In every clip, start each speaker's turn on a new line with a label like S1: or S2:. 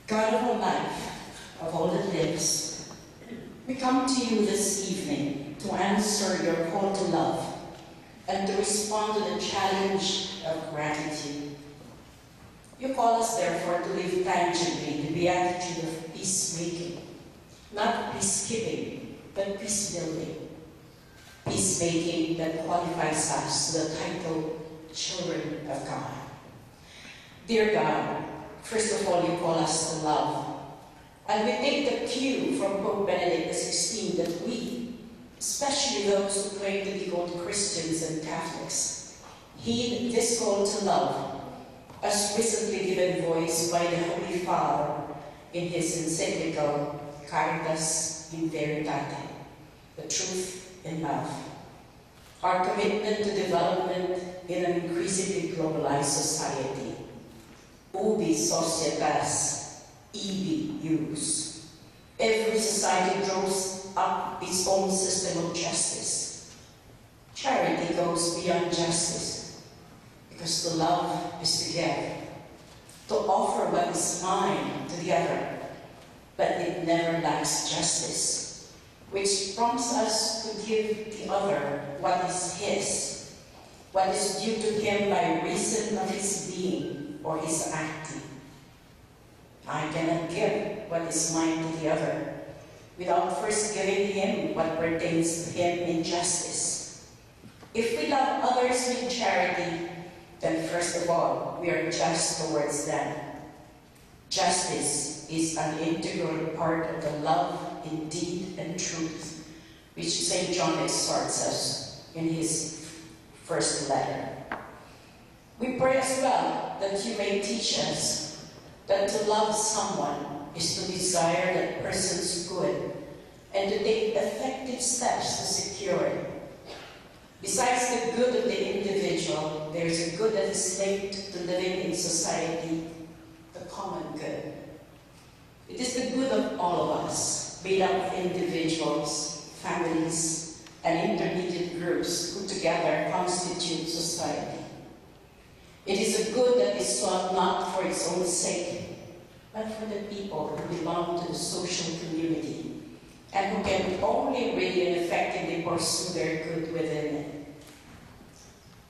S1: God of all life, of all that lives, we come to you this evening to answer your call to love and to respond to the challenge of gratitude. You call us, therefore, to live tangibly the beatitude of peacemaking, not peacekeeping, but peace-building. Peacemaking that qualifies us to the title Children of God. Dear God, first of all, you call us to love. And we take the cue from Pope Benedict XVI that we, especially those who claim to be called Christians and Catholics, heed this call to love, as recently given voice by the Holy Father in his encyclical Caritas in Veritate, the truth in love. Our commitment to development in an increasingly globalized society. Ubi societas, ibi ius. Every society draws up its own system of justice. Charity goes beyond justice, because to love is to give, to offer what is mine to the other, but it never lacks justice, which prompts us to give the other what is his, what is due to him by reason of his being or his acting. I cannot give what is mine to the other without first giving him what pertains to him in justice. If we love others with charity, then first of all, we are just towards them. Justice is an integral part of the love in deed and truth, which St. John exhorts us in his first letter. We pray as well that you may teach us that to love someone is to desire that person's good and to take effective steps to secure it. Besides the good of the individual, there is a good that is linked to living in society, the common good. It is the good of all of us, made up of individuals, families, and intermediate groups who together constitute society. It is a good that is sought not for its own sake, but for the people who belong to the social community and who can only really and effectively pursue their good within it.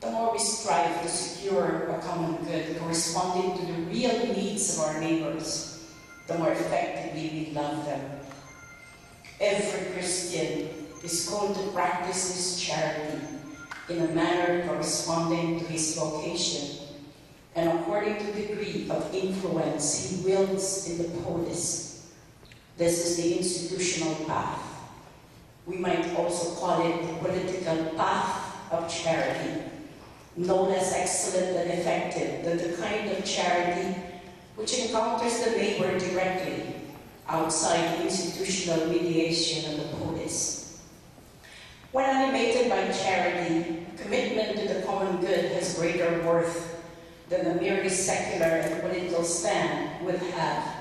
S1: The more we strive to secure a common good corresponding to the real needs of our neighbors, the more effectively we love them. Every Christian is called to practice this charity in a manner corresponding to his vocation and according to the degree of influence he wields in the polis. This is the institutional path. We might also call it the political path of charity, no less excellent and effective than the kind of charity which encounters the neighbor directly outside institutional mediation of the polis. When animated by charity, commitment to the common good has greater worth than the merely secular and political stand would have.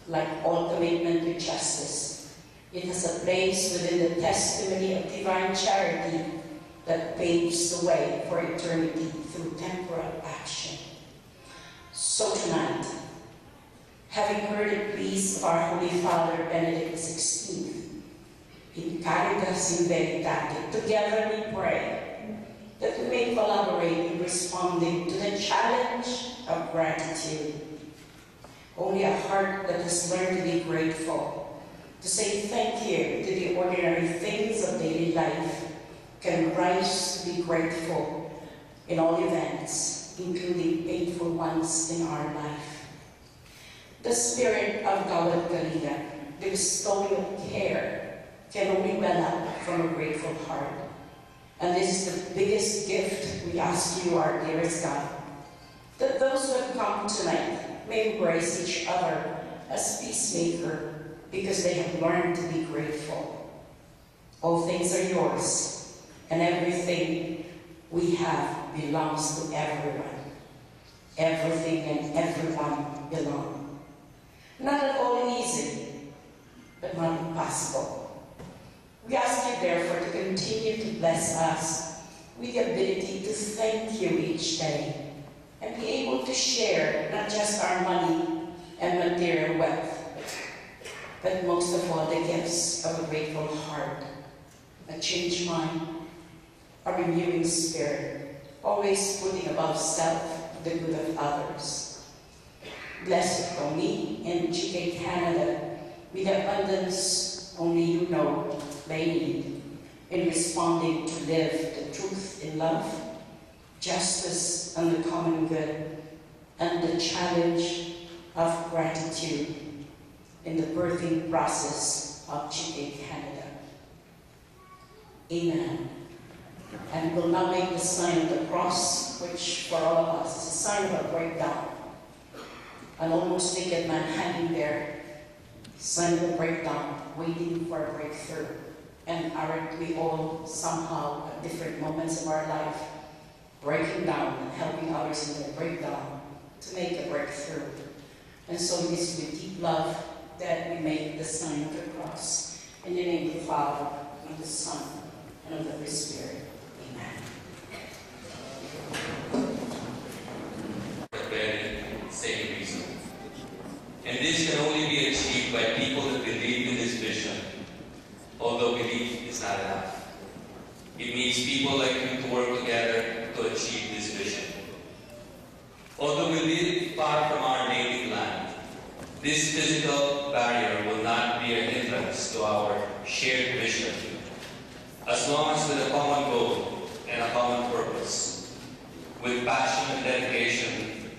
S1: Like all commitment to justice, it has a place within the testimony of divine charity that paves the way for eternity through temporal action. So tonight, having heard the pleas of our Holy Father Benedict XVI, in Caritas in Veritate, together we pray that we may collaborate in responding to the challenge of gratitude. Only a heart that has learned to be grateful, to say thank you to the ordinary things of daily life, can rise to be grateful in all events, including painful ones in our life. The spirit of Gawad Kalinga, the bestowing of care, can only well up from a grateful heart. And this is the biggest gift we ask you, our dearest God, that those who have come tonight may embrace each other as peacemaker because they have learned to be grateful. All things are yours, and everything we have belongs to everyone. Everything and everyone belong. Not at all easy, but not impossible. We ask you, therefore, to continue to bless us with the ability to thank you each day and be able to share not just our money and material changed mind, a renewing spirit, always putting above self the good of others. Blessed for me in GK Canada, with the abundance only you know they need in responding to live the truth in love, justice, and the common good, and the challenge of gratitude in the birthing process of GK Canada. Amen. And we'll now make the sign of the cross, which for all of us is a sign of a breakdown. An almost naked man hanging there, sign of a breakdown, waiting for a breakthrough. And aren't we all somehow at different moments of our life breaking down and helping others in their breakdown to make a breakthrough? And so it is with deep love that we make the sign of the cross. In the name of the Father, and of the Son, and of the Holy Spirit.
S2: For the very same reason. And this can only be achieved by people that believe in this vision, although belief is not enough. It needs people like you to work together to achieve this vision. Although we live far from our native land, this physical barrier will not be a hindrance to our shared vision, as long as with a common goal and a common purpose, with passion and dedication,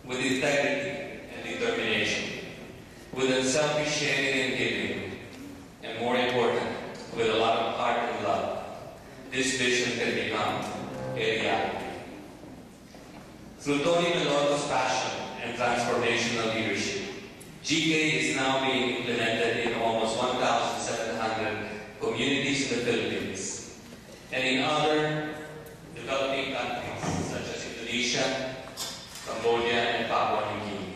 S2: with integrity and determination, with unselfish sharing and giving, and more important, with a lot of heart and love, this vision can become a reality. Through Tony Meloto's passion and transformational leadership, GK is now being implemented in almost 1,700 communities in the Philippines and in other developing countries such as Indonesia, Cambodia, and Papua New Guinea.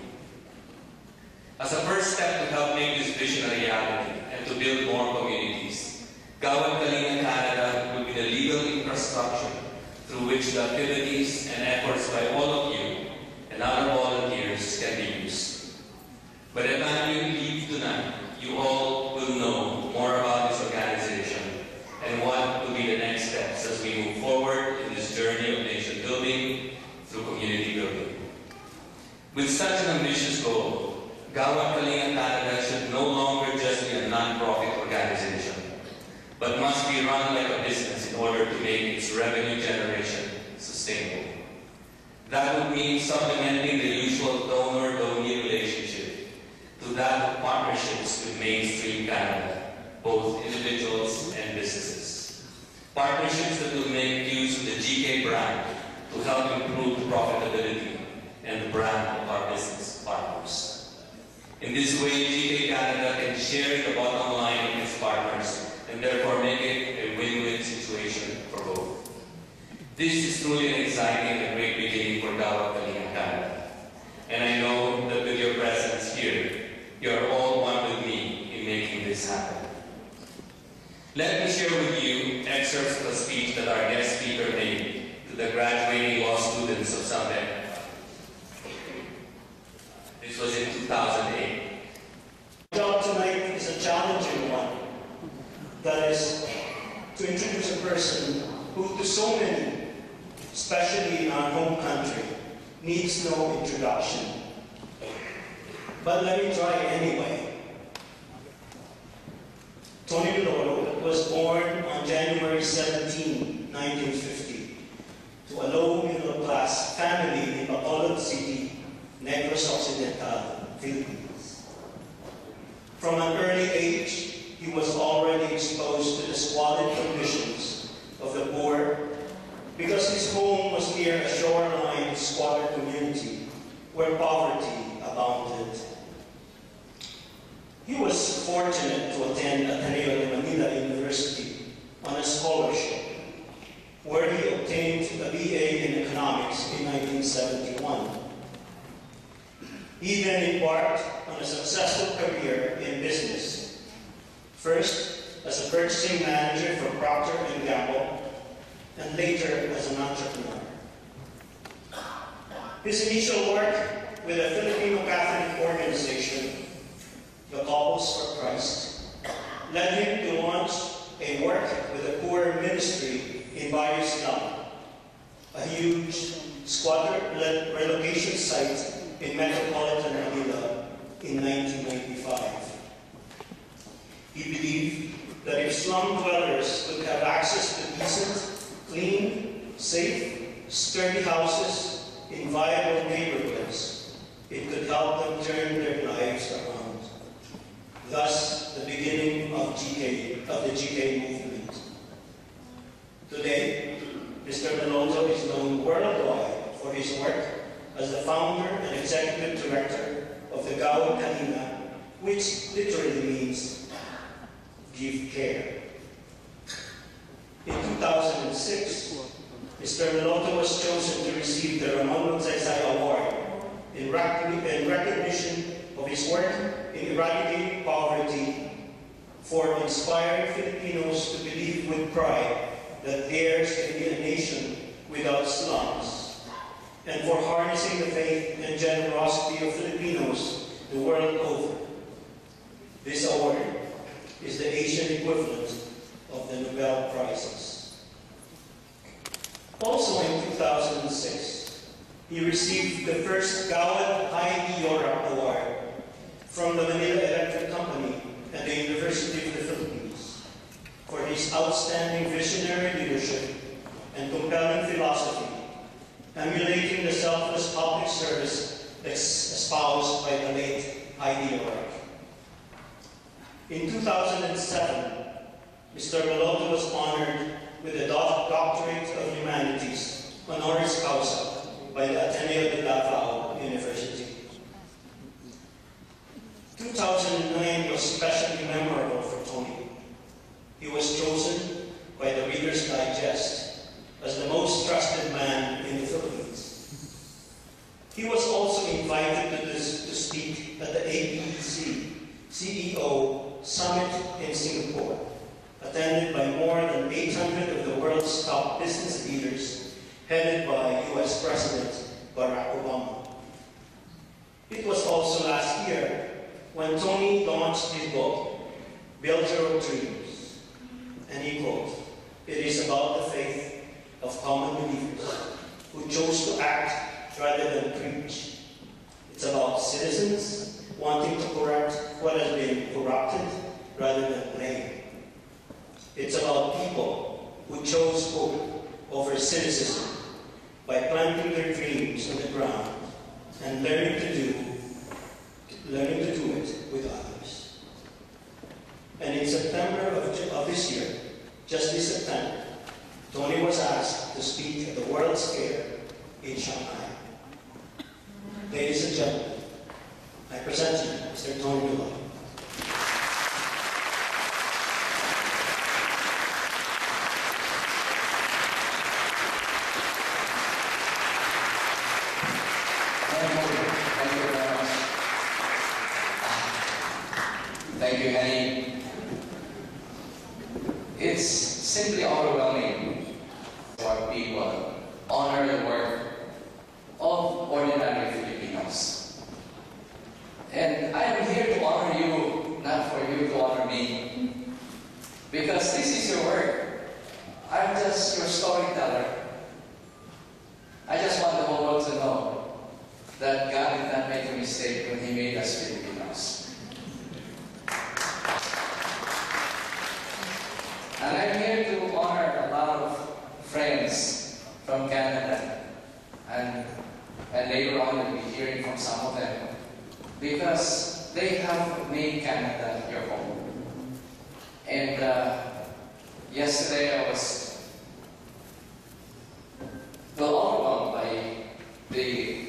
S2: As a first step to help make this vision a reality and to build more communities, Gawad Kalinga Canada will be the legal infrastructure through which the activities and efforts by all of you and other volunteers can be used. By the time you leave tonight, you all will know more about this organization and what will be the next steps as we move forward in this journey of nation building through community building. With such an ambitious goal, Gawad Kalinga Canada should no longer just be a non-profit organization, but must be run like a business in order to make its revenue generation sustainable. That would mean supplementing the usual donor-donee relationship to that of partnerships with mainstream Canada, both individuals and businesses. Partnerships that will make use of the GK brand to help improve profitability and the brand of our business partners. In this way, GK Canada can share the bottom line of its partners and therefore make it a win-win situation for both. This is truly an exciting and great beginning for Gawad Kalinga Canada. And I know that with your presence here, you are all one with me in making this happen. Let me share with you excerpts of a speech that our guest speaker made to the graduating law students of Summit. This was in 2008.
S3: My job tonight is a challenging one. That is, to introduce a person who to so many, especially in our home country, needs no introduction. But let me try anyway. Tony Meloto was born on January 17, 1950, to a low-middle-class family in Bacolod City, Negros Occidental, Philippines. From an early age, he was already exposed to the squalid conditions of the poor because his home was near a shoreline squatter community where poverty abounded. He was fortunate to attend Ateneo de Manila University on a scholarship, where he obtained a BA in economics in 1971. He then embarked on a successful career in business, first as a purchasing manager for Procter & Gamble, and later as an entrepreneur. His initial work with a Filipino Catholic organization, the Couples for Christ, led him to launch a work work with a poor ministry in Barrio Islam, a huge squatter relocation site in metropolitan Manila in 1995. He believed that if slum dwellers could have access to decent, clean, safe, sturdy houses in viable neighborhoods, it could help them turn their lives around. Thus, the beginning of the GK movement. Today, Mr. Maloto is known worldwide for his work as the founder and executive director of the Gawad Kanina, which literally means give care. In 2006, Mr. Maloto was chosen to receive the Ramon Magsaysay Award in recognition of his work in eradicating poverty, for inspiring Filipinos to believe with pride that theirs can be a nation without slums, and for harnessing the faith and generosity of Filipinos the world over. This award is the Asian equivalent of the Nobel Prizes. Also in 2006, he received the first Gawad Heidi Yorak Award from the Manila Electric Company and the University of the Philippines for his outstanding visionary leadership and compelling philosophy, emulating the selfless public service espoused by the late Heidi Yorak. In 2007, Mr. Maloto was honored with the Doctorate of Humanities, honoris causa, by the Ateneo de Davao University. 2009 was especially memorable for Tony. He was chosen by the Reader's Digest as the most trusted man in the Philippines. He was also invited to speak at the APEC CEO Summit in Singapore, attended by more than 800 of the world's top business leaders, headed by US President Barack Obama. It was also last year when Tony launched his book, Builder of Dreams, and he quote, "It is about the faith of common believers who chose to act rather than preach. It's about citizens wanting to correct what has been corrupted rather than blame. It's about people who chose hope over cynicism by planting their dreams on the ground and learning to do it with others." And in September of this year, just this September, Tony was asked to speak at the World's Fair in Shanghai. Ladies and gentlemen, I present to you Mr. Tony Maloto.
S4: Thank you, Henny. It's simply overwhelming for people honor the work of ordinary Filipinos. And I am here to honor you, not for you to honor me, because this is your work. I'm just your storyteller. I just want the whole world to know that God did not make a mistake when He made us Filipinos. And I'm here to honor a lot of friends from Canada, and later on you'll be hearing from some of them, because they have made Canada your home. And yesterday I was overwhelmed by the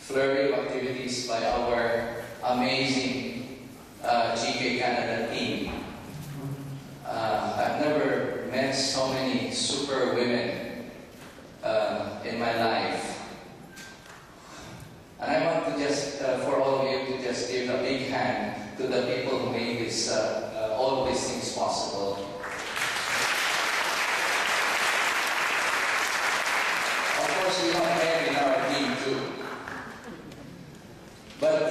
S4: flurry of activities by our amazing GK Canada team. I've never met so many super women in my life. And I want to just, for all of you, to just give a big hand to the people who made this, all of these things possible. Of course, we have men in our team too. But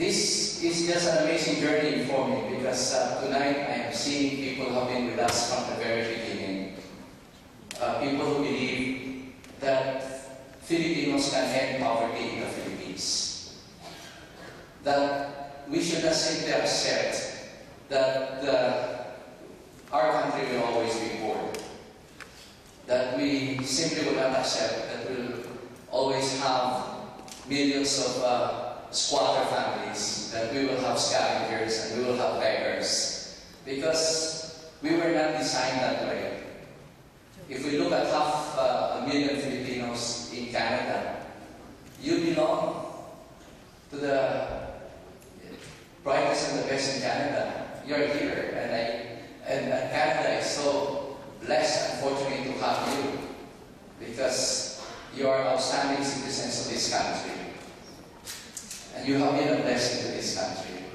S4: this is just an amazing journey for me because tonight I am seeing people who have been with us from the very beginning. People who believe that Filipinos can end poverty in the Philippines. That we should not simply accept that our country will always be poor. That we simply will not accept that we will always have millions of squatter families, that we will have scavengers and we will have beggars. Because we were not designed that way. If we look at 500,000 Filipinos in Canada, you belong to the brightest and the best in Canada. You're here, and Canada is so blessed and fortunate to have you because you are outstanding citizens of this country. And you have been a blessing to this country.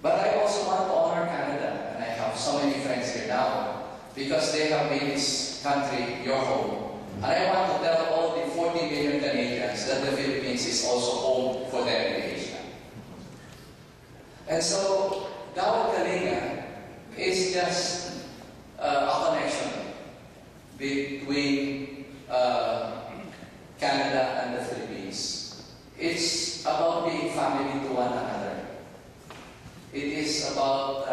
S4: But I also want to honor Canada, and I have so many friends here now because they have made this country your home. And I want to tell all the 40 million Canadians that the Philippines is also home for them in Asia. And so, Gawad Kalinga is just a connection between Canada and the Philippines. It's about being family to one another. It is about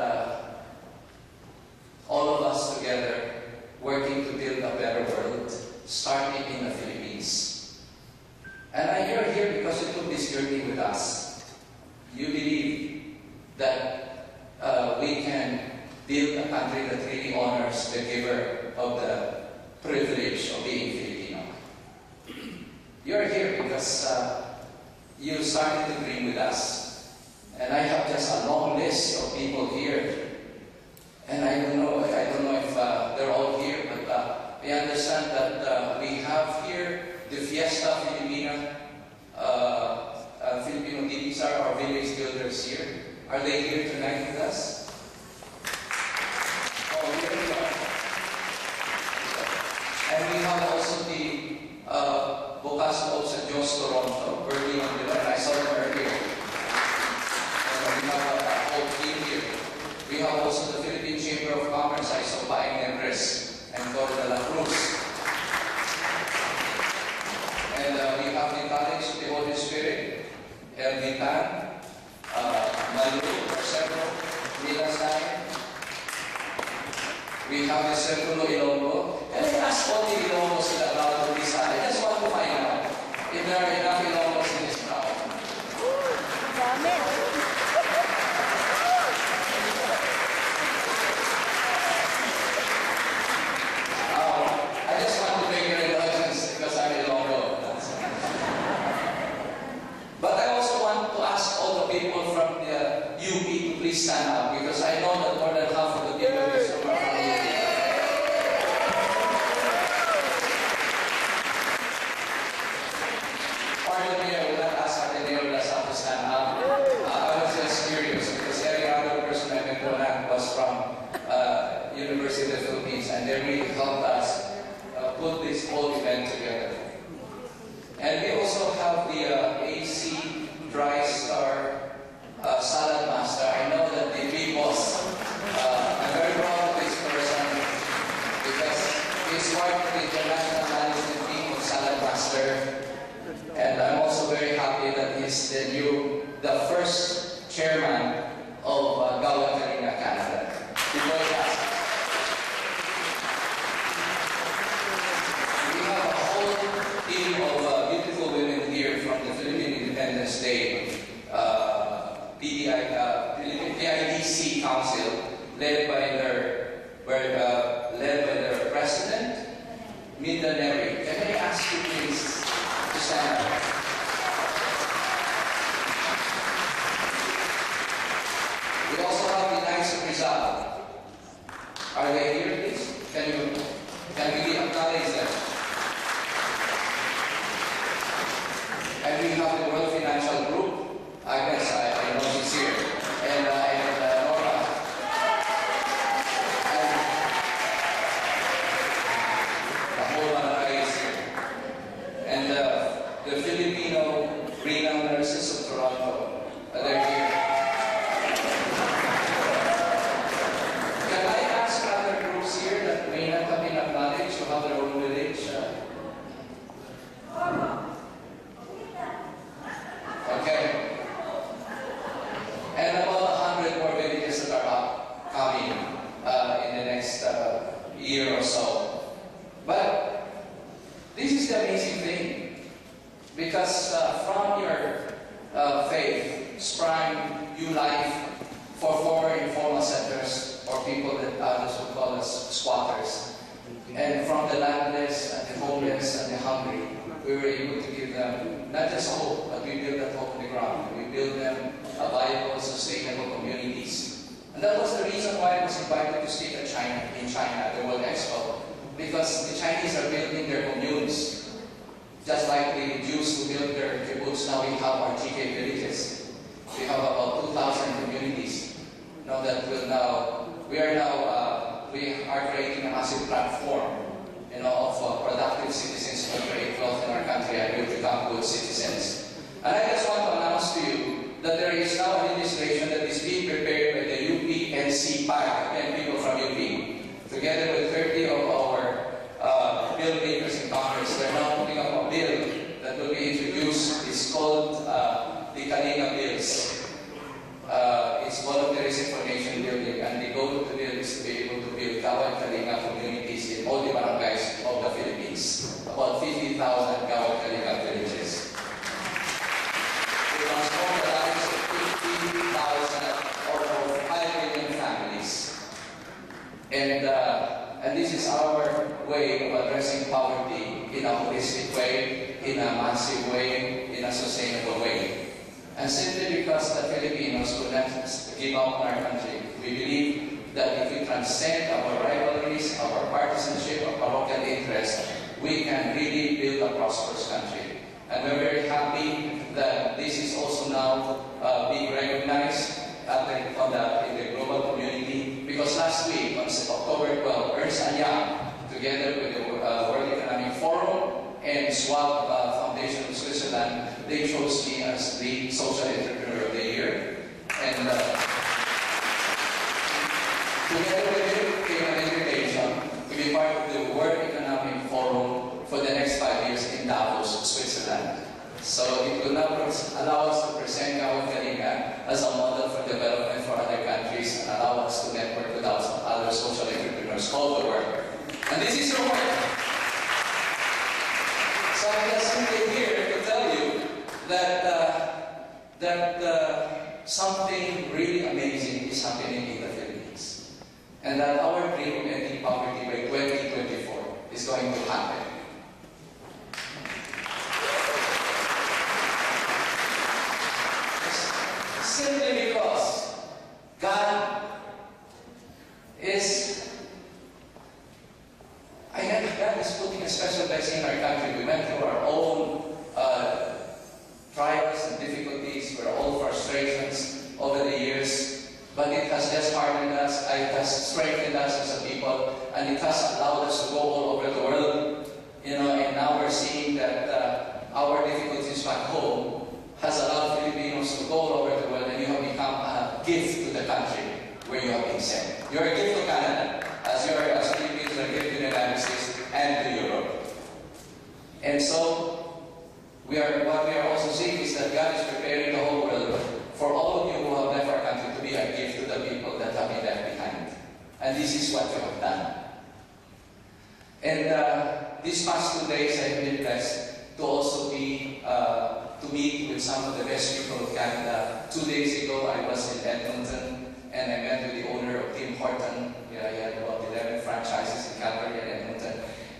S4: all of us together working to build a better world, starting in the Philippines. And you're here because you took this journey with us. You believe that we can build a country that really honors the giver of the privilege of being Filipino. You're here because you started to dream with us. And I have just a long list of people here. And I don't know if they're all here, but we understand that we have here the Fiesta Filipina, Filipino Dibis are our village builders here. Are they here tonight with us? Oh, here we are. And we have also the Bukas of St. John's Toronto, working on the line. I saw them earlier. And we have a whole team here. We have also the Philippine Chamber of Commerce. I saw Paeng Negres and Cor de la Cruz. And we have the College of the Holy Spirit, El Vitan, Malu, Cerro, Milasay. We have the Circulo Ilonggo. And I asked all the Ilonggos in the crowd of this. I just want to find out if there are enough Ilonggos in this crowd. I just want to make your indulgence because I'm Ilonggo. But I also want to ask all the people from the UP to please stand up because I know that more than half of the people in this room are from the UP. Pardon me, I will not ask Ateneo Lasal to stand up. I was just curious because every other person I met was from University of the Philippines and they really helped us put this whole event together. And we also have the AC Dry Star Salad Master. I know that the big boss, I'm very proud of this person because he's part of the international management team of Salad Master. And I'm also very happy that he's the first chairman of Gawad Kalinga Canada. Before he asks. We have a whole team of beautiful women here from the Philippine Independence Day PIDC Council, led by their president, Minda Neri. Can I ask you please to stand up? We also have the Knights of Rizal. Are they here, please? Can we acknowledge them? And we have the World Financial Group. I guess I know she's here. And Nora. And the whole Manaray is here. And the Filipino Renowned Nurses of Toronto. They're sprang new life for former informal settlers or people that others would call as squatters. And from the landless and the homeless and the hungry, we were able to give them not just hope, but we built that hope on the ground. We built them a viable, sustainable communities. And that was the reason why I was invited to speak in China at the World Expo, because the Chinese are building their communes. Just like the Jews who built their kibbutz, now we have our GK villages. We have about 2,000 communities. Now that we are creating a massive platform, of productive citizens who create wealth in our country and will become good citizens. And I just want to announce to you that there is now a legislation that is being prepared by the UP-NC PAC, and people from UP, together with 30 of our bill makers in Congress. They're now putting up a bill that will be introduced. It's called the Kalinga Bills. It's Volunteerist Information Building, and the goal of the bill is to be able to build Gawad Kalinga communities in all the barangays of the Philippines. About 50,000 Gawad Kalinga villages. To transform the lives of 50,000 or over 5 million families. And this is our way of addressing poverty in a holistic way, in a massive way, in a sustainable way. And simply because the Filipinos will not give up on our country, we believe that if we transcend our rivalries, our partisanship, our parochial interest, we can really build a prosperous country. And we're very happy that this is also now being recognized in the global community, because last week, on October 12, Ernst & Young, together with the World Economic Forum and Schwab Foundation of Switzerland, they chose me as the Social Entrepreneur of the Year. And together with it came an invitation to be part of the World Economic Forum for the next 5 years in Davos, Switzerland. So it will now allow us to present Gawad Kalinga as a model for development for other countries and allow us to network with other social entrepreneurs all over the world. And this is your work. So I'm just simply here to tell you that something really amazing is happening in the Philippines. And that our dream of ending poverty by 2024 is going to happen. Simply because God is putting a special blessing in our country. We went through our own trials and difficulties, our own frustrations over the years, but it has just hardened us, it has strengthened us as a people, and it has allowed us to go all over the world. And now we're seeing that our difficulties back home has allowed Filipinos to go all over the world, and you have become a gift to the country where you have been sent. You're a gift to Canada, as Filipinos are a gift to the United States and to Europe. And so, what we are also seeing is that God is preparing the whole world for all of you who have left our country to be a gift to the people that have been left behind. And this is what we have done. And these past 2 days I have been blessed to also be to meet with some of the best people of Canada. 2 days ago, I was in Edmonton, and I met with the owner of Tim Horton. He had about 11 franchises in Calgary and Edmonton.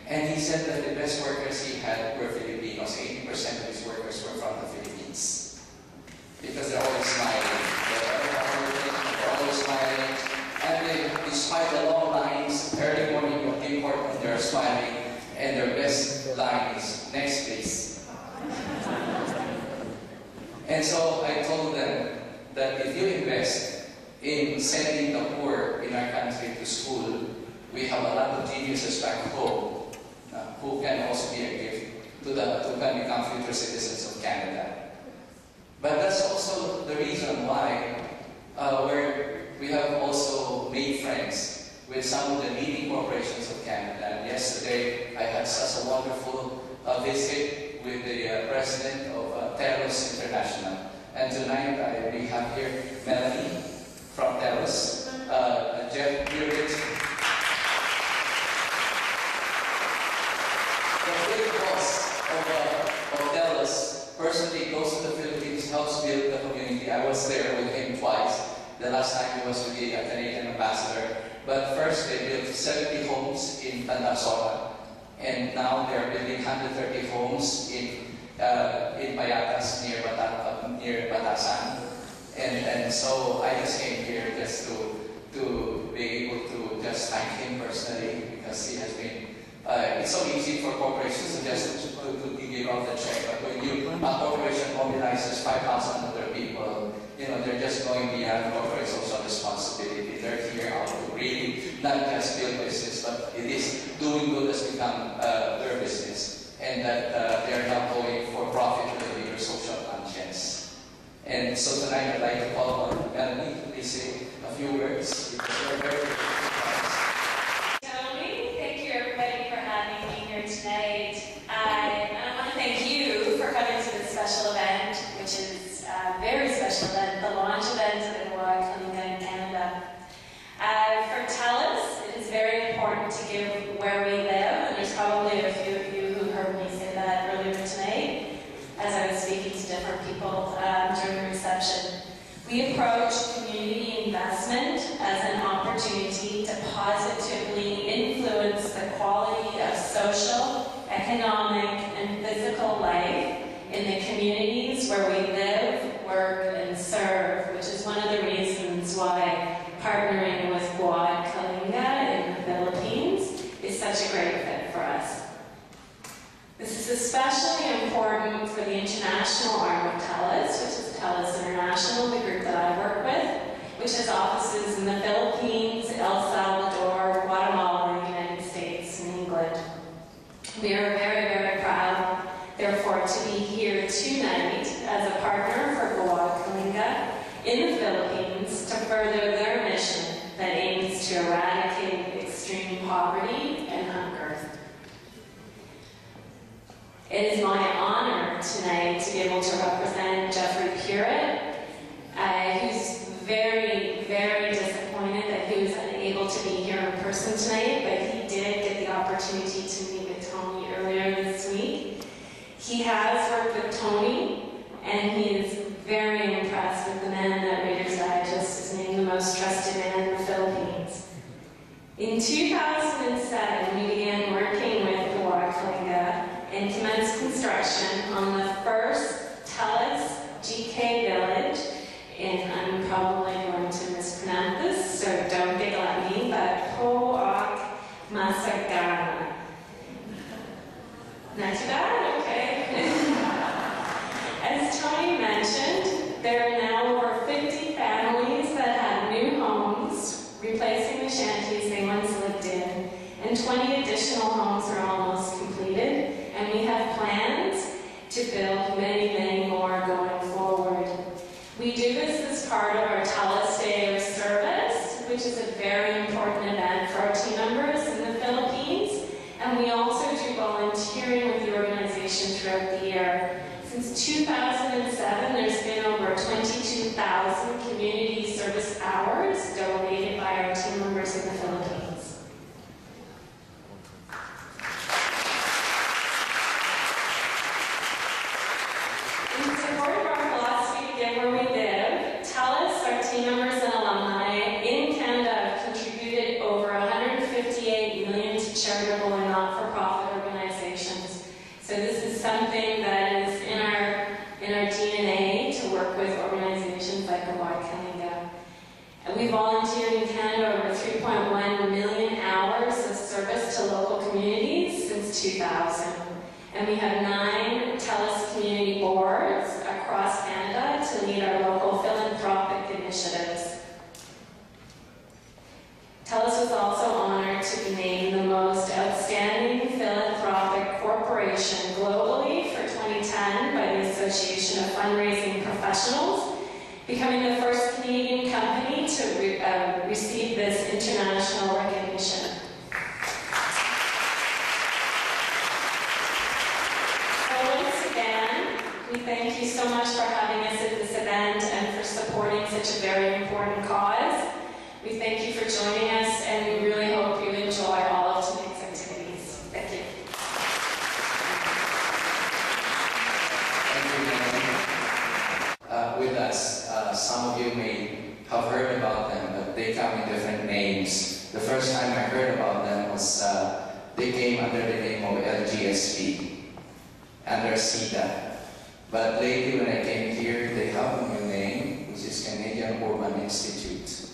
S4: And he said that the best workers he had were Filipinos. 80% of his workers were from the Philippines. Because they're always smiling. They're always smiling. And despite the long lines, early morning of Tim Horton, they're smiling. And their best line is, "Next, please." And so I told them that if you invest in sending the poor in our country to school, we have a lot of geniuses back home who can also be a gift who can become future citizens of Canada. But that's also the reason why we have also made friends with some of the leading corporations of Canada. And yesterday, I had such a wonderful visit with the president of TELUS International. And tonight, we have here Melanie from TELUS, Jeff Burich, the big boss of TELUS, personally goes to the Philippines, helps build the community I was there with him twice. The last time he was with the Canadian ambassador. But first, they built 70 homes in Tandasora, and now they're building 130 homes in Payatas near Batasan. And so I just came here just to be able to just thank him personally, because he has been. It's so easy for corporations to just to give out the check, but when a corporation mobilizes 5,000 other people, they're just going beyond corporate social responsibility. They're here out to really not just build business, but it is doing good has become their business, and that they are not going for profit with a bigger social conscience. And so tonight I'd like to call on Melanie to please say a few words, because we're very
S5: Tony, thank you everybody for having me here tonight. I want to thank you for coming to this special event, which is a very special event, the launch event of the Gawad Kalinga in Canada. For TELUS, it is very important to give where we live, and there's probably a few of you who heard me say that earlier tonight as I was speaking to different people during the reception. We approach community investment as an opportunity to positively influence the quality of social, economic, and physical life in the communities where we live, work, and serve, which is one of the reasons why partnering with Gawad Kalinga in the Philippines is such a great fit for us. This is especially important for the international arm of TELUS, which is TELUS International, the group that I work with, which has offices in the Philippines, El Salvador, Guatemala, the United States, and England. We are very, very proud, therefore, to be here tonight as a partner for Gawad Kalinga in the Philippines to further their mission that aims to eradicate extreme poverty and hunger. It is my honor tonight to be able to represent Jeffrey Puritt, who's very, very disappointed that he was unable to be here in person tonight, but he did get the opportunity to meet with Tony earlier this week. He has worked with Tony, and he is very impressed with the man that Reader's Digest is named the most trusted man in the Philippines. In 2007, we began working with Gawad Kalinga and commenced construction on the first TELUS GK Village in, I'm probably going to mispronounce this, so don't giggle at me, but Po'ok Masagana. Not too bad? Okay. As Tony mentioned, there are now over 50 families that have new homes, replacing the shanties they once lived in, and 20 additional homes are almost completed. And we have plans to build many, many more going forward. We do this as part of our TELUS Day of Service, which is a very important event for our team members in the Philippines. And we also do volunteering with the organization throughout the year. Since 2007, there's been over 22,000 community service hours donated by our team members in the Philippines. In support of our philosophy to get where we live, TELUS, our team members and alumni in Canada have contributed over $158 million to charitable and not-for-profit organizations. So this is something that is in our DNA to work with organizations like Gawad Kalinga. And we volunteered in Canada over 3.1 million hours of service to local communities since 2000. And we have 9 TELUS community boards across Canada to lead our local philanthropic initiatives. TELUS was also honored to be named the most outstanding philanthropic corporation globally for 2010 by the Association of Fundraising Professionals, becoming the first Canadian company to receive this international recognition. We thank you so much for having us at this event and for supporting such a very important cause. We thank you for joining us, and we really hope you enjoy all of tonight's activities. Thank you.
S4: Thank you, Melanie. With us some of you may have heard about them, but they come in different names. The first time I heard about them was they came under the name of LGSP, under CEDA. But lately when I came here, they have a new name, which is Canadian Urban Institute.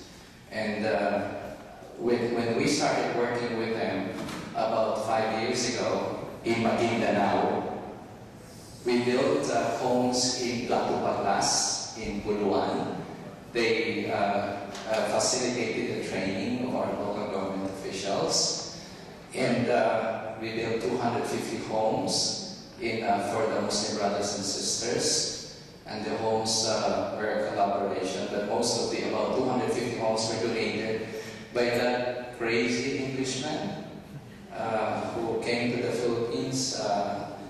S4: And when we started working with them about 5 years ago in Maguindanao, we built homes in Plato Patlas, in Buluan. They facilitated the training of our local government officials. And we built 250 homes for the Muslim brothers and sisters. And the homes were a collaboration, but most of the about 250 homes were donated by that crazy Englishman who came to the Philippines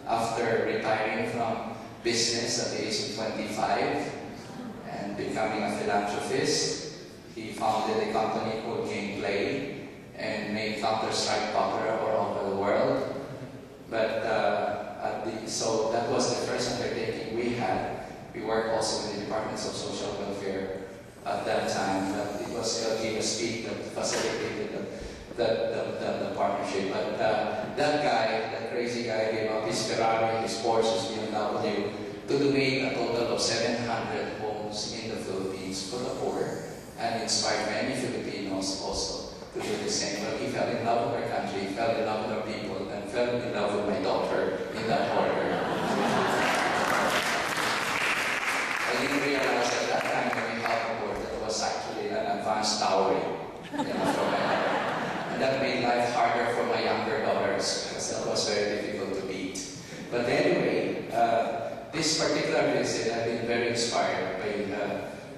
S4: after retiring from business at the age of 25 and becoming a philanthropist. He founded a company called Gameplay and made Counter-Strike popular all over the world. But so that was the first undertaking we had. We worked also with the Departments of Social Welfare at that time, but it was LGSP that facilitated the partnership. But that guy, that crazy guy, gave up his Ferrari, his Porsche, his BMW to donate a total of 700 homes in the Philippines for the poor and inspired many Filipinos also to do the same. Well, he fell in love with our country, fell in love with our people, and fell in love with my daughter in that order. I didn't realize at that time when we had a board that it was actually an advanced dowry, for my daughter. And that made life harder for my younger daughters because that was very difficult to beat. But anyway, this particular visit, I've been very inspired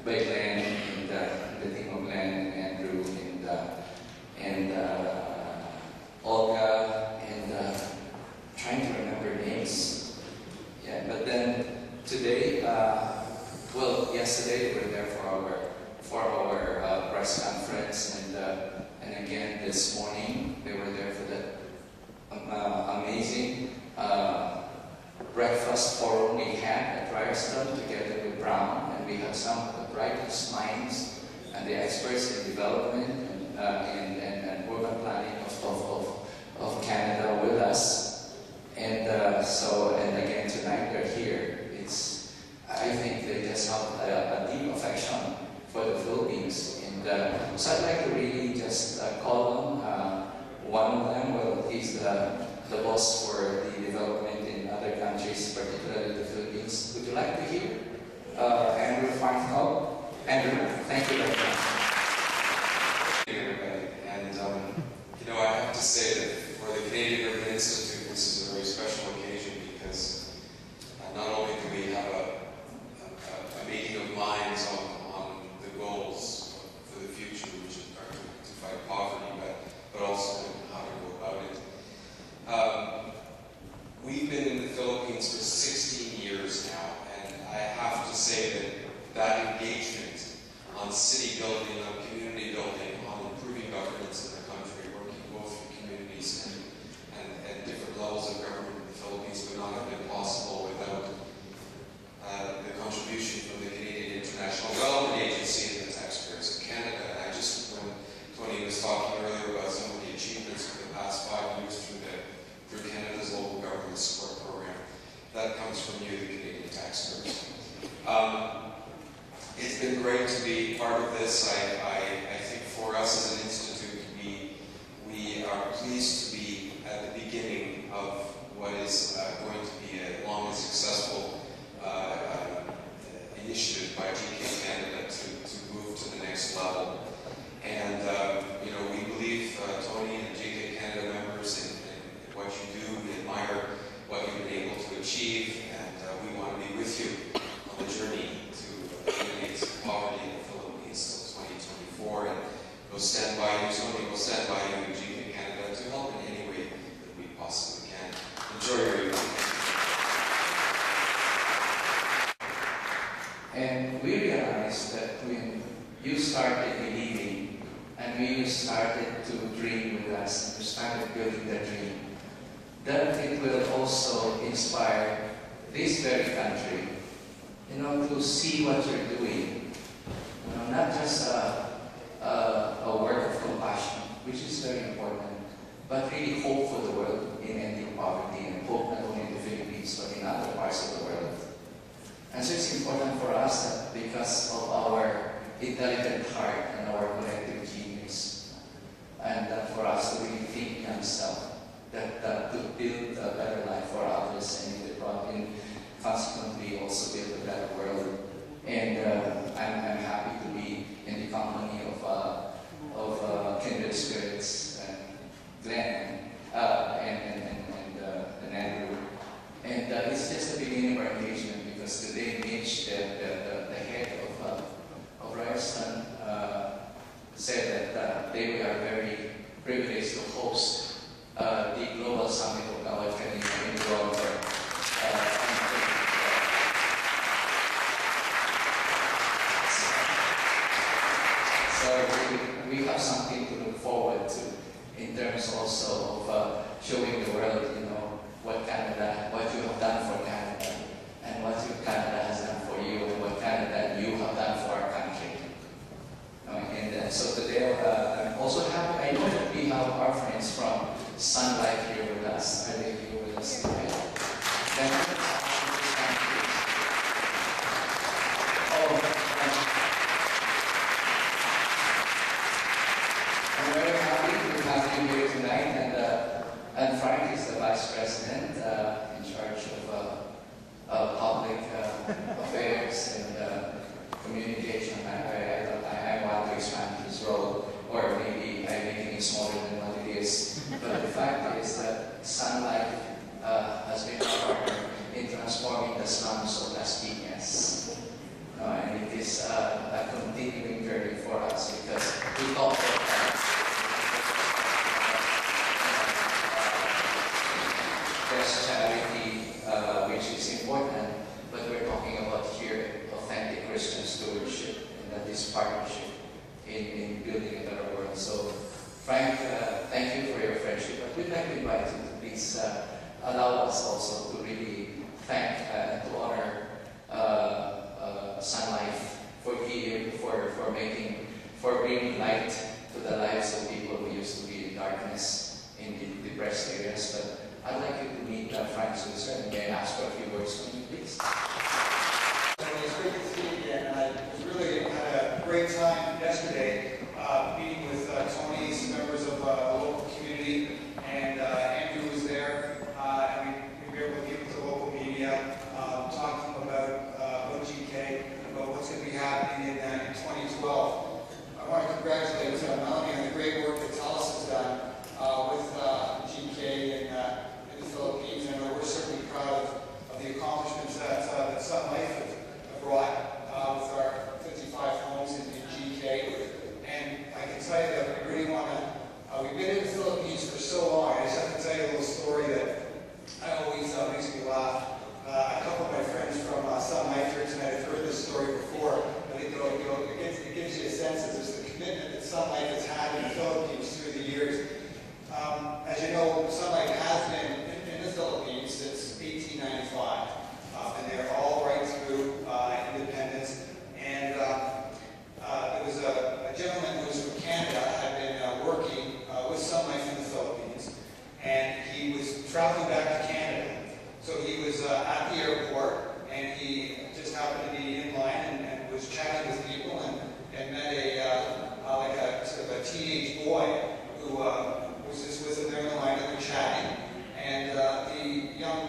S4: by Glenn and the team of Glenn and Andrew and Olga and trying to remember names. Yeah, but then today, well, yesterday they were there for our press conference, and again this morning they were there for the amazing breakfast forum we had at Ryerson together with Brown, and we had some of the brightest minds and the experts in development and urban planning of Canada with us. And and again tonight they're here. I think they just have a deep affection for the Philippines. And so I'd like to really just call on one of them. Well, he's the boss for the development in other countries, particularly the Philippines. Would you like to hear Andrew Farnhall? Andrew, thank you very much.
S6: Thank you, everybody. And I have to say that for the Canadian Urban Institute, this is a very special occasion because not only do we have a meeting of minds on the goals for the future, which are to fight poverty, but also how to go about it. We've been in the Philippines for 16 years now, and I have to say that engagement on city building, on community building, on improving governance in the country, working both with communities and different levels of government in the Philippines would not have been possible without the contribution from the Canadian International Development Agency and the taxpayers of Canada. And when Tony was talking earlier about some of the achievements of the past 5 years through Canada's local government support program, that comes from you, the Canadian taxpayers. It's been great to be part of this. I think for us as an institute, we are pleased to be at the beginning of what is going to be a long and successful initiative by GK Canada to move to the next level. And we believe, Tony and GK Canada members, in what you do. We admire what you've been able to achieve, and we want to be with you on the journey to eliminate poverty in the Philippines till 2024. And we'll stand by you, Tony, we'll stand by you in GK Canada to help in any way that we possibly can. Enjoy your evening.
S4: And we realized that when you started believing and when you started to dream with us and you started building the dream, that it will also inspire this very country, to see what you're doing intelligent heart and our collective genius. And for us to really think yourself, that to build a better life for others and consequently also build a better world. And I'm happy to be in the company of kindred spirits, Glenn and Andrew. And it's just the beginning of our engagement, because today Mitch, the head of Ryerson, said that they are very privileged to host the Global Summit of Kawal Kanina in Toronto. So we have something to look forward to in terms also of showing the world, what you have done for Canada, and what Canada has done for you, and what Canada and you have done for our country. And so today I'm also happy. I know that we have our friends from Sun Life here with us. Are they here with us today? I'm very happy to have you here tonight, and Frank is the Vice President in charge of public affairs and communication. I want to expand his role, or maybe I'm making it smaller than what it is. But the fact is that Sun Life has been a partner in transforming the slums of Las Piñas. And it is a continuing journey for us, because we talk about there's charity, which is important, but we're talking about here authentic Christian stewardship, and that is partnership in building a better world. So, Frank, thank you for your friendship, but we'd like to invite you to please allow us also to really thank and to honor Sun Life for bringing light to the lives of people who used to be in darkness, in the depressed areas. But I'd like you to meet Frank Switzer, and may I ask for a few words from you, please.
S7: It's great to see you again. I really had a great time yesterday meeting with Tony's members of the local community, and Andrew was there, and we were able to meet with the local media, talk to them about GK, about what's going to be happening in 2012. I want to congratulate Melanie on the great work that TELUS has done with GK in the Philippines, and we're certainly proud of the accomplishments that Sun Life have brought with our 55 homes in GK. And I can tell you that we really want to, we've been in the Philippines for so long. I just have to tell you a little story that I always makes me laugh. A couple of my friends from Sun Life here tonight have heard this story before, but it gives you a sense of just the commitment that Sun Life has had in the Philippines through the years. As you know, Sun Life has been in the Philippines since 1895. Been there all right through independence. And there was a gentleman who was from Canada, had been working with Sun Life in the Philippines, and he was traveling back to Canada. So he was at the airport, and he just happened to be in line and was chatting with people, and met a sort of a teenage boy who was just with him there in the line, and they're chatting. And the young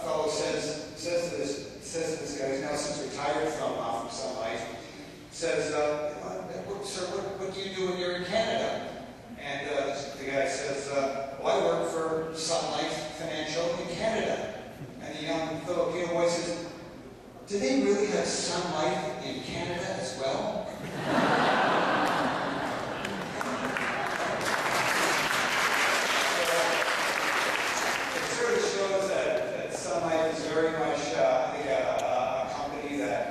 S7: fellow says to this guy, who's now since retired from Sun Life, says, "Sir, what do you do when you're in Canada?" And the guy says, "Well, I work for Sun Life Financial in Canada." And the young Filipino boy says, "Do they really have Sun Life in Canada as well?" It sort of shows that Sun Life is very much, I think, a company that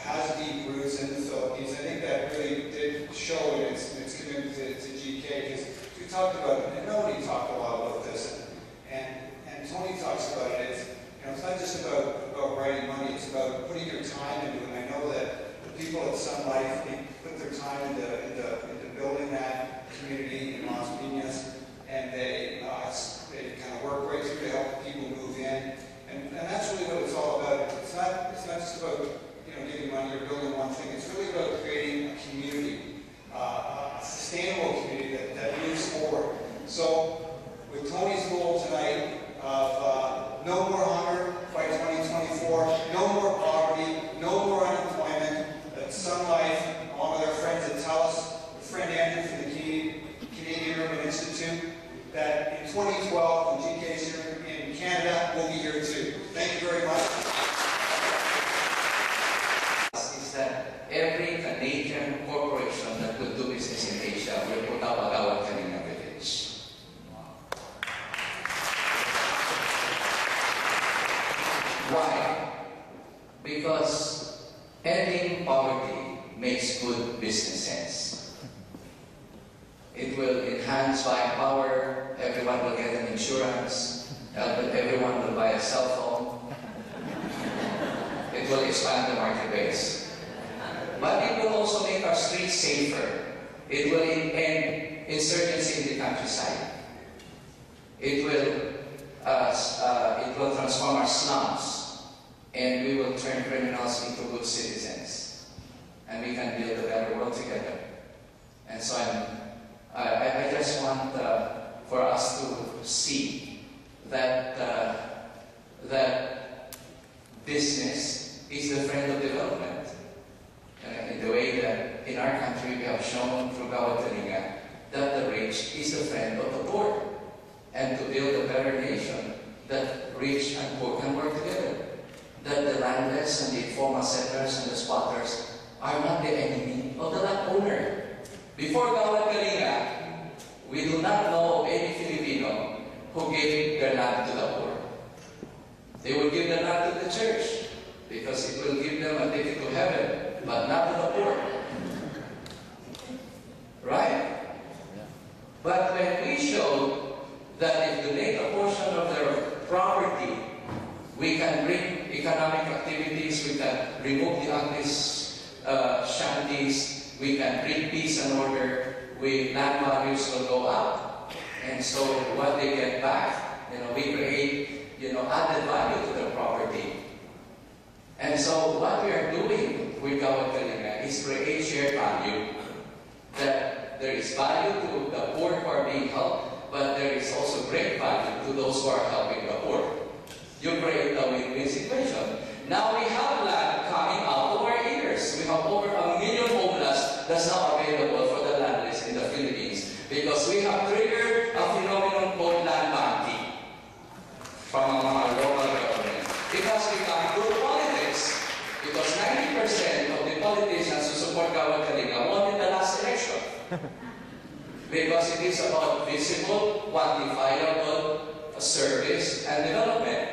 S7: has deep roots in the Philippines. I think that really did show in its commitment to GK, because we talked about it, and nobody talked a lot about this, and Tony talks about it. It's not just about writing money, it's about putting your time into it. And I know that the people at Sun Life, they put their time into building that community in Las Piñas, and they kind of work right through to help people move in. And that's really what it's all about. It's not just about giving money or building one thing. It's really about creating
S4: every Canadian corporation that will do business in Asia will put up a Gawad Kalinga village. Why? Because ending poverty makes good business sense. It will enhance buying power, everyone will get an insurance, everyone will buy a cell phone. It will expand the market base. But it will also make our streets safer. It will end insurgency in the countryside. It will transform our slums, and we will turn criminals into good citizens. And we can build a better world together. And so I just want for us to see that that business is the friend of development. In the way that in our country we have shown through Gawad Kalinga that the rich is the friend of the poor. And to build a better nation, that rich and poor can work together. That the landless and the informal settlers and the squatters are not the enemy of the landowner. Before Gawad Kalinga, we do not know of any Filipino who gave their land to the poor. They will give their land to the church because it will give them a ticket to heaven, but not to the poor. Right? But when we showed that if you donate a portion of their property, we can bring economic activities, we can remove the ugly shanties, we can bring peace and order, land values will go up. And so what they get back, we create, added value to the property. And so what we are doing with Gawad Kalinga is create shared value, that there is value to the poor who are being helped, but there is also great value to those who are helping the poor. You create a win-win situation. Now we have land coming out of our ears. We have over 1 million homeless that's now available for the landless in the Philippines because we have triggered a phenomenon called land banking from our local government. Because we can't do politics. Because 90% of the politicians who support Gawad Kalinga won in the last election. Because it is about visible, quantifiable service and development.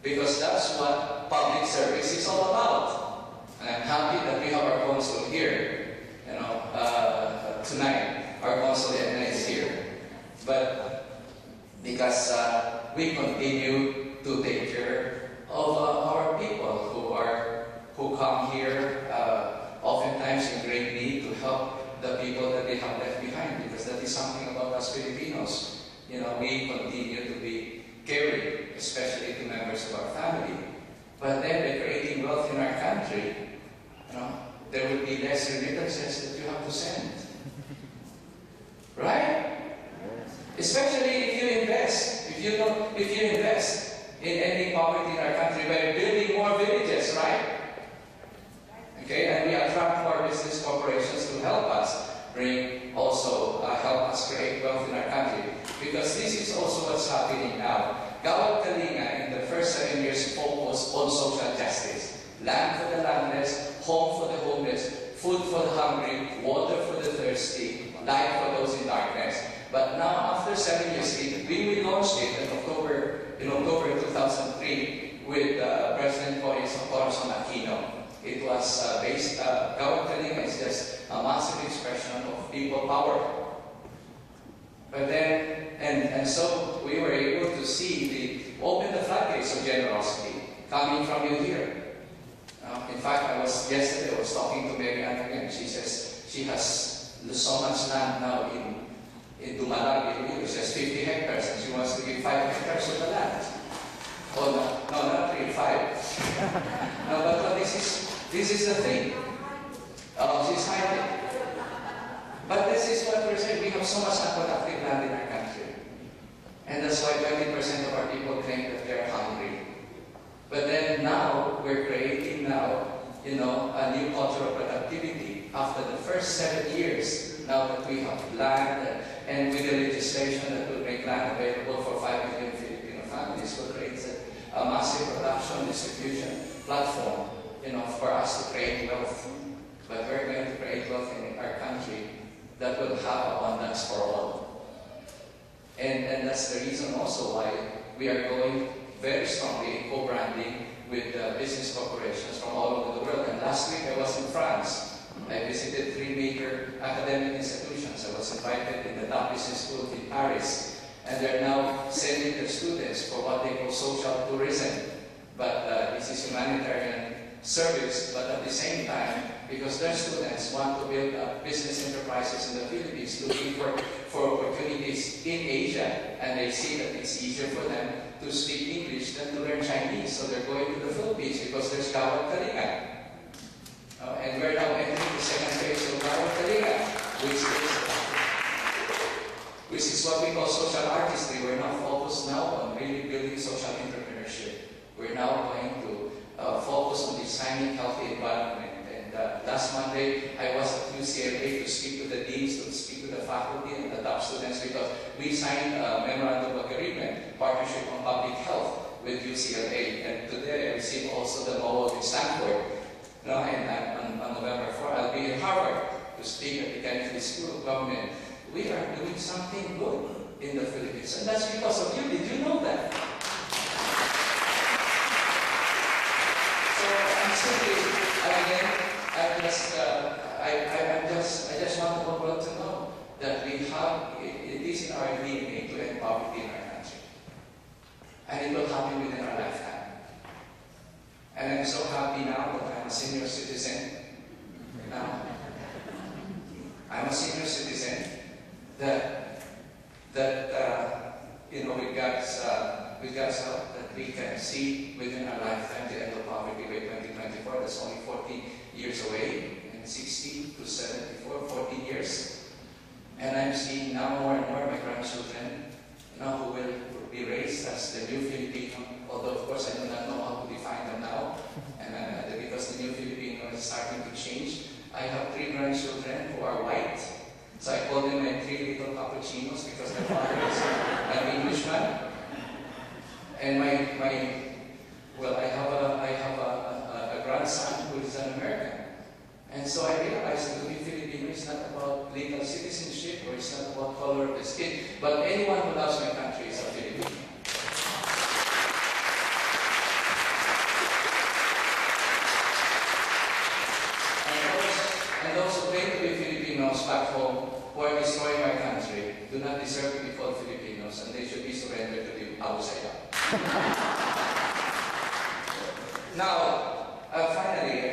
S4: Because that's what public service is all about. And I'm happy that we have our consul here, tonight. Our consul Edna is here. But because we continue to take care of our people who come here oftentimes in great need to help the people that they have left behind, because that is something about us Filipinos. We continue to be caring, especially to members of our family. But then by creating wealth in our country, there will be less remittances that you have to send. Right? Especially if you invest. If you invest in ending poverty in our country by building more villages, right? Okay, and we attract more business corporations to help us help us create wealth in our country. Because this is also what's happening now. Gawad Kalinga in the first 7 years focused on social justice. Land for the landless, home for the homeless, food for the hungry, water for the thirsty, light for those in darkness. But now after 7 years, we launched it in October 2003 with President Corazon Aquino. It was Gawad Kalinga is just a massive expression of people power. But then, and so we were able to see open the floodgates of generosity coming from you here. In fact, yesterday I was talking to Mary Ann again. She says she has so much land now in Dumalag, she has 50 hectares, and she wants to give 5 hectares of the land. Oh no, not really 5. No, but this is the thing. She's hiding. But this is what we're saying. We have so much unproductive land in our country. And that's why 20% of our people claim that they're hungry. But then now, we're creating a new culture of productivity. After the first 7 years, now that we have land, and with the legislation that will make land available for 5 million Filipino families, will create a massive production distribution platform for us to create wealth. But we're going to create wealth in our country that will have abundance for all. And that's the reason also why we are going very strongly in co-branding with business corporations from all over the world. And last week I was in France. I visited 3 major academic institutions. I was invited in the top business school in Paris. And they're now sending their students for what they call social tourism. But this is humanitarian service, but at the same time, because their students want to build up business enterprises in the Philippines, looking for opportunities in Asia, and they see that it's easier for them to speak English than to learn Chinese. So they're going to the Philippines because there's Gawad Kalinga. And we're now entering the second phase of Gawad Kalinga, which is what we call social artistry. We're now focused now on really building social entrepreneurship. We're now going to focus on designing healthy environment. And last Monday, I was at UCLA to speak to the deans, to speak to the faculty and the top students, because we signed a memorandum of agreement, partnership on public health with UCLA. And today I received also the MOA with Stanford. And on November 4, I'll be in Harvard to speak at the Kennedy School of Government. We are doing something good in the Philippines, and that's because of you. Did you know that? So I'm simply, again, I just want the whole world to know that we have, it is in our DNA to end poverty in our country, and it will happen within our lifetime. And I'm so happy now that I'm a senior citizen. Now, I'm a senior citizen. That with God's help, that we can see within our lifetime the end of poverty by 2024. That's only 14 years away, and 60 to 74, 14 years. And I'm seeing now more and more my grandchildren who will be raised as the new Filipino, although of course I do not know how to define them now, and because the new Filipino is starting to change. I have 3 grandchildren who are white. So I call them my 3 little cappuccinos because their father is an Englishman. And I have a grandson who is an American. And so I realized that to be Filipino is not about legal citizenship, or it's not about color of the skin, but anyone who loves my country is a Filipino. And those who claim to be Filipinos back home who are destroying our country do not deserve to be called Filipinos, and they should be surrendered to the outsider. Now, finally,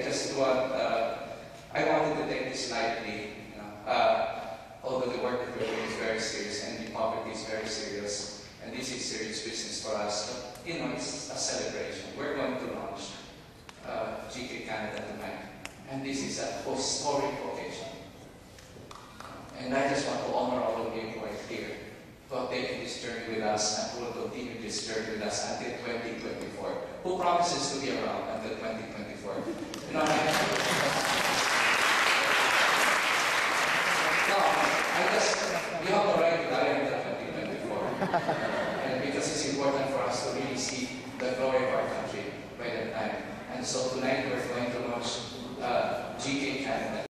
S4: I wanted to take this lightly, although the work that we're doing is very serious and the poverty is very serious, and this is serious business for us. But, it's a celebration. We're going to launch GK Canada tonight, and this is a historic occasion. And I just want to honor all of you who are here, who have taken this journey with us and who will continue this journey with us until 2024. Who promises to be around until 2024? You have the right to die until 2024. And because it's important for us to really see the glory of our country by that time. And so tonight we're going